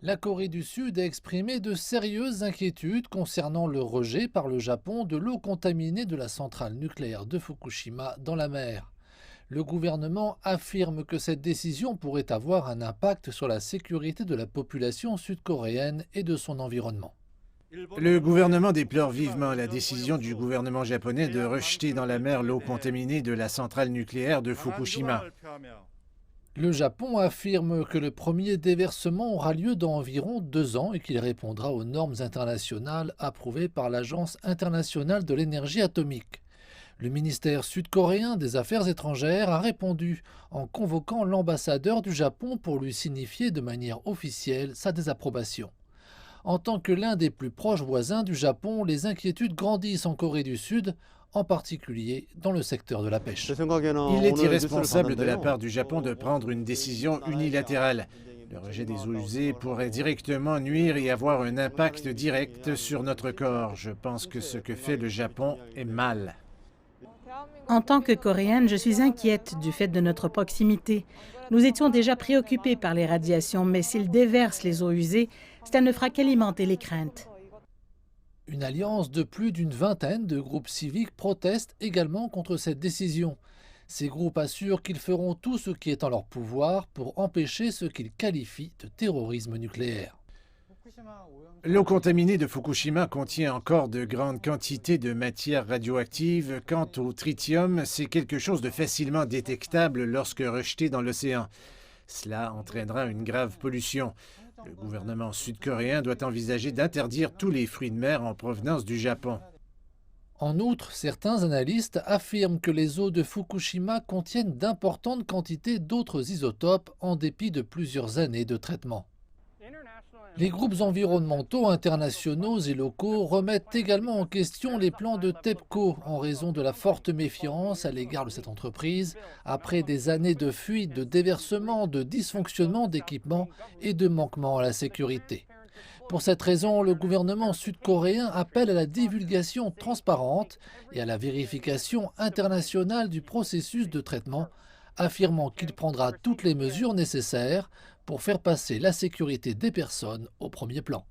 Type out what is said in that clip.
La Corée du Sud a exprimé de sérieuses inquiétudes concernant le rejet par le Japon de l'eau contaminée de la centrale nucléaire de Fukushima dans la mer. Le gouvernement affirme que cette décision pourrait avoir un impact sur la sécurité de la population sud-coréenne et de son environnement. Le gouvernement déplore vivement la décision du gouvernement japonais de rejeter dans la mer l'eau contaminée de la centrale nucléaire de Fukushima. Le Japon affirme que le premier déversement aura lieu dans environ 2 ans et qu'il répondra aux normes internationales approuvées par l'Agence internationale de l'énergie atomique. Le ministère sud-coréen des Affaires étrangères a répondu en convoquant l'ambassadeur du Japon pour lui signifier de manière officielle sa désapprobation. En tant que l'un des plus proches voisins du Japon, les inquiétudes grandissent en Corée du Sud, en particulier dans le secteur de la pêche. Il est irresponsable de la part du Japon de prendre une décision unilatérale. Le rejet des eaux usées pourrait directement nuire et avoir un impact direct sur notre corps. Je pense que ce que fait le Japon est mal. En tant que Coréenne, je suis inquiète du fait de notre proximité. Nous étions déjà préoccupés par les radiations, mais s'ils déversent les eaux usées, cela ne fera qu'alimenter les craintes. Une alliance de plus d'une vingtaine de groupes civiques proteste également contre cette décision. Ces groupes assurent qu'ils feront tout ce qui est en leur pouvoir pour empêcher ce qu'ils qualifient de terrorisme nucléaire. L'eau contaminée de Fukushima contient encore de grandes quantités de matière radioactive. Quant au tritium, c'est quelque chose de facilement détectable lorsque rejeté dans l'océan. Cela entraînera une grave pollution. Le gouvernement sud-coréen doit envisager d'interdire tous les fruits de mer en provenance du Japon. En outre, certains analystes affirment que les eaux de Fukushima contiennent d'importantes quantités d'autres isotopes en dépit de plusieurs années de traitement. Les groupes environnementaux internationaux et locaux remettent également en question les plans de TEPCO en raison de la forte méfiance à l'égard de cette entreprise après des années de fuite, de déversement, de dysfonctionnement d'équipements et de manquements à la sécurité. Pour cette raison, le gouvernement sud-coréen appelle à la divulgation transparente et à la vérification internationale du processus de traitement, affirmant qu'il prendra toutes les mesures nécessaires pour faire passer la sécurité des personnes au premier plan.